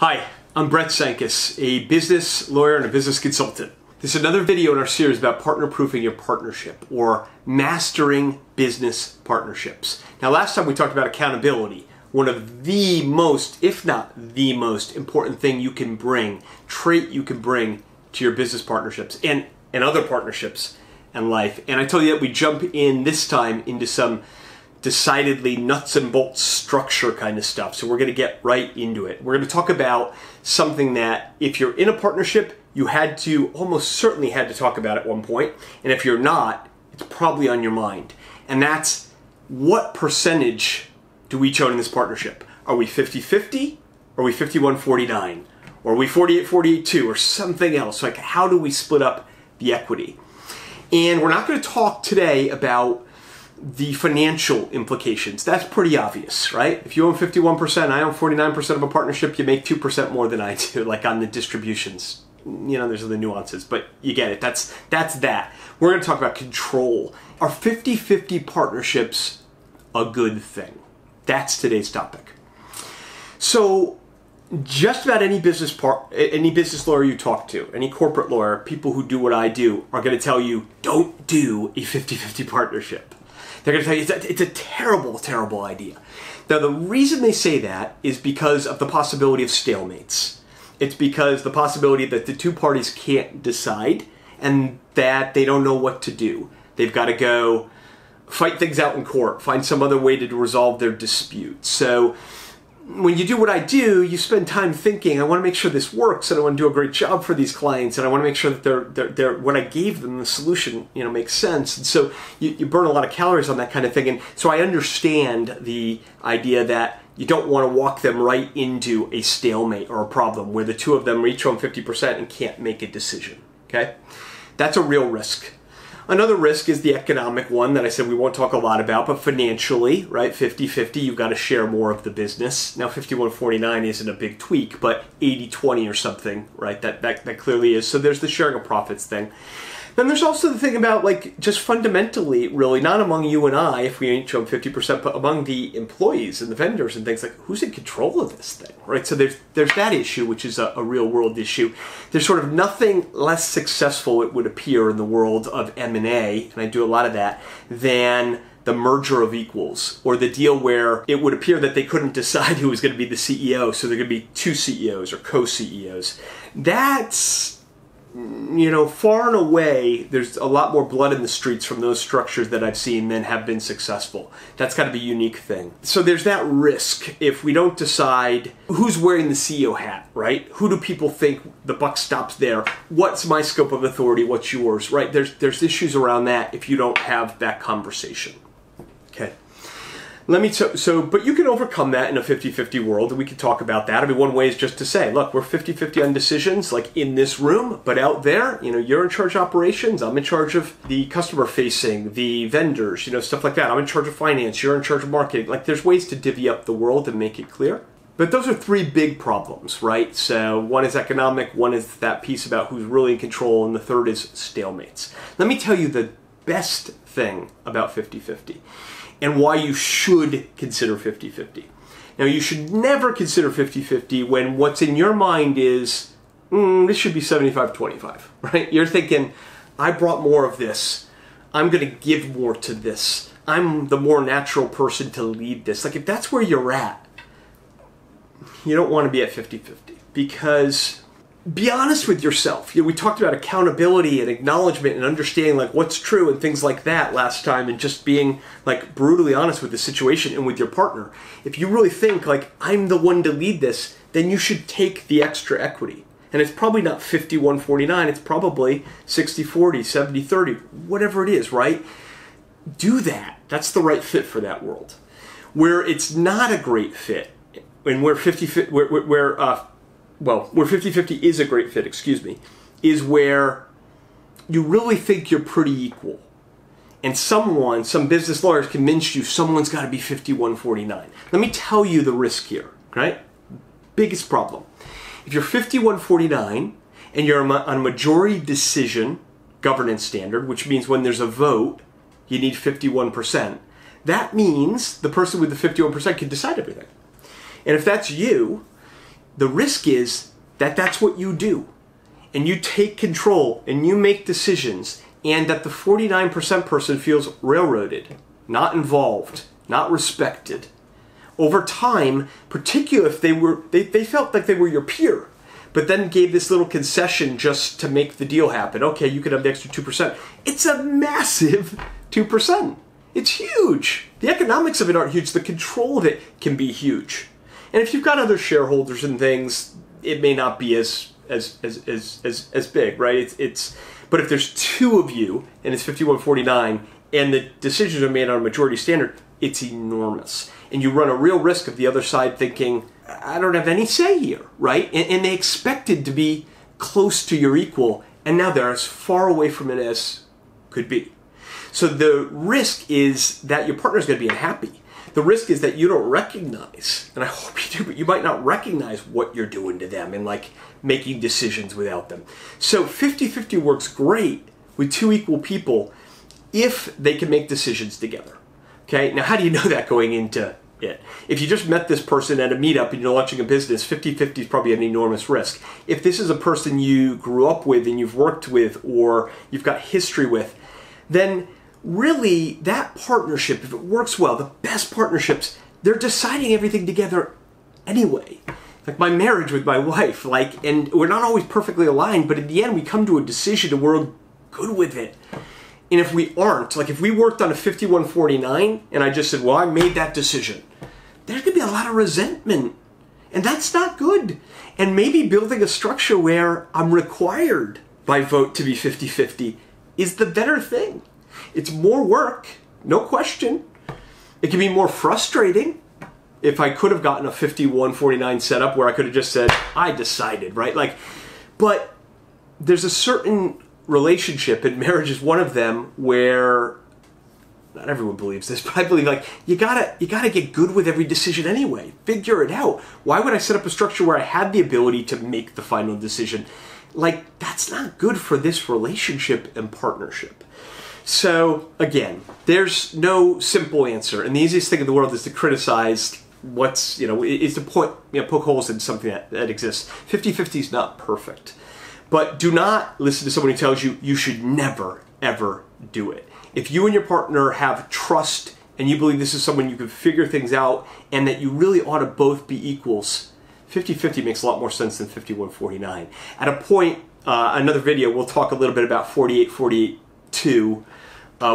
Hi, I'm Brett Sankis, a business lawyer and a business consultant. This is another video in our series about partner-proofing your partnership, or mastering business partnerships. Now, last time we talked about accountability, one of the most, if not the most important thing you can bring, trait you can bring to your business partnerships and other partnerships and life. And I told you that we jump in this time into some decidedly nuts and bolts structure kind of stuff. So we're going to get right into it. We're going to talk about something that if you're in a partnership, you almost certainly had to talk about at one point. And if you're not, it's probably on your mind. And that's, what percentage do we own in this partnership? Are we 50-50? Are we 51-49? Or are we 48-48-2 or something else? Like, how do we split up the equity? And we're not going to talk today about the financial implications. That's pretty obvious, right? If you own 51%, I own 49% of a partnership, you make 2% more than I do, like on the distributions. You know, there's the nuances, but you get it. That's that. We're going to talk about control. Are 50-50 partnerships a good thing? That's today's topic. So, just about any business lawyer you talk to, any corporate lawyer, people who do what I do, are going to tell you, don't do a 50-50 partnership. They're going to tell you it's a terrible, terrible idea. Now, the reason they say that is because of the possibility of stalemates. It's because the possibility that the two parties can't decide and that they don't know what to do. They've got to go fight things out in court, find some other way to resolve their dispute. So when you do what I do, you spend time thinking, I want to make sure this works, and I want to do a great job for these clients, and I want to make sure that they're what I gave them, the solution, makes sense. And so you burn a lot of calories on that kind of thing. And so I understand the idea that you don't want to walk them right into a stalemate or a problem where the two of them each own 50% and can't make a decision. Okay? That's a real risk. Another risk is the economic one that I said we won't talk a lot about, but financially, right, 50-50, you've got to share more of the business. Now, 51-49 isn't a big tweak, but 80-20 or something, right, that clearly is. So there's the sharing of profits thing. Then there's also the thing about, like, just fundamentally, really, not among you and I, if we each own 50%, but among the employees and the vendors and things, like, who's in control of this thing, right? So there's that issue, which is a real-world issue. There's sort of nothing less successful, it would appear, in the world of M&A, and I do a lot of that, than the merger of equals, or the deal where it would appear that they couldn't decide who was going to be the CEO, so there could be two CEOs or co-CEOs. That's, far and away, there's a lot more blood in the streets from those structures that I've seen than have been successful. That's kind of a unique thing. So there's that risk if we don't decide who's wearing the CEO hat, right? Who do people think the buck stops there? What's my scope of authority? What's yours, right? There's issues around that if you don't have that conversation. Okay. But you can overcome that in a 50-50 world, and we can talk about that. I mean, one way is just to say, look, we're 50-50 on decisions, like in this room, but out there, you're in charge of operations, I'm in charge of the customer facing, the vendors, stuff like that. I'm in charge of finance, you're in charge of marketing. Like, there's ways to divvy up the world and make it clear. But those are three big problems, right? So one is economic, one is that piece about who's really in control, and the third is stalemates. Let me tell you the best thing about 50-50. And why you should consider 50-50. Now, you should never consider 50-50 when what's in your mind is, this should be 75-25, right? You're thinking, I brought more of this. I'm going to give more to this. I'm the more natural person to lead this. Like, if that's where you're at, you don't want to be at 50-50, because be honest with yourself. We talked about accountability and acknowledgement and understanding, like, what's true and things like that last time, and just being, like, brutally honest with the situation and with your partner. If you really think, like, I'm the one to lead this, then you should take the extra equity. And it's probably not 51-49, it's probably 60-40, 70-30, whatever it is, right? Do that. That's the right fit for that world. Where it's not a great fit, and where 50-50 is a great fit, is where you really think you're pretty equal. And some business lawyers convinced you someone's got to be 51-49. Let me tell you the risk here, right? Biggest problem. If you're 51-49 and you're on a majority decision governance standard, which means when there's a vote, you need 51%, that means the person with the 51% can decide everything. And if that's you, the risk is that that's what you do. And you take control and you make decisions, and that the 49% person feels railroaded, not involved, not respected. Over time, particularly if they felt like they were your peer, but then gave this little concession just to make the deal happen. Okay, you could have the extra 2%. It's a massive 2%. It's huge. The economics of it aren't huge. The control of it can be huge. And if you've got other shareholders and things, it may not be as big, right? But if there's two of you and it's 51-49 and the decisions are made on a majority standard, it's enormous. And you run a real risk of the other side thinking, I don't have any say here, right? And they expected to be close to your equal, and now they're as far away from it as could be. So the risk is that your partner's going to be unhappy. The risk is that you don't recognize, and I hope you do, but you might not recognize what you're doing to them and like making decisions without them. So 50-50 works great with two equal people if they can make decisions together. Okay, now how do you know that going into it? If you just met this person at a meetup and you're launching a business, 50-50 is probably an enormous risk. If this is a person you grew up with and you've worked with or you've got history with, then really that partnership, if it works well, the best partnerships, they're deciding everything together anyway. Like my marriage with my wife, and we're not always perfectly aligned, but in the end we come to a decision and we're good with it. And if we aren't, like if we worked on a 51-49 and I just said, well, I made that decision, there's going to be a lot of resentment. And that's not good. And maybe building a structure where I'm required by vote to be 50-50 is the better thing. It's more work, no question. It can be more frustrating if I could have gotten a 51-49 setup where I could have just said, I decided, right? But there's a certain relationship, and marriage is one of them, where not everyone believes this, but I believe you gotta get good with every decision anyway. Figure it out. Why would I set up a structure where I had the ability to make the final decision? That's not good for this relationship and partnership. So again, there's no simple answer, and the easiest thing in the world is to criticize is to poke holes in something that exists. 50-50 is not perfect. But do not listen to someone who tells you you should never, ever do it. If you and your partner have trust and you believe this is someone you can figure things out and that you really ought to both be equals, 50-50 makes a lot more sense than 51-49. At a point, another video, we'll talk a little bit about 48-42,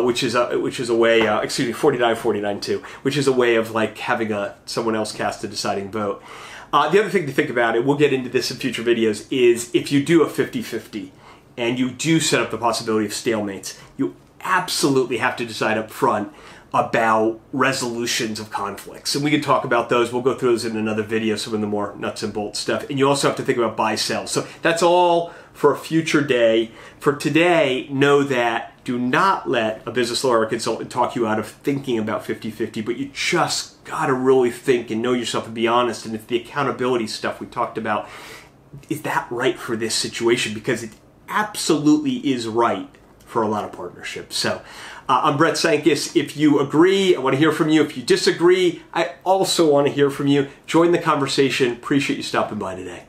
which is a way, 49-49-2, which is a way of having someone else cast a deciding vote. The other thing to think about, and we'll get into this in future videos, is if you do a 50-50 and you do set up the possibility of stalemates, you absolutely have to decide up front about resolutions of conflicts. And we can talk about those. We'll go through those in another video, some of the more nuts and bolts stuff. And you also have to think about buy-sell. So that's all for a future day. For today, know that do not let a business lawyer or consultant talk you out of thinking about 50-50, but you just gotta really think and know yourself and be honest. And it's the accountability stuff we talked about. Is that right for this situation? Because it absolutely is right for a lot of partnerships. So I'm Brett Sankis. If you agree, I want to hear from you. If you disagree, I also want to hear from you. Join the conversation. Appreciate you stopping by today.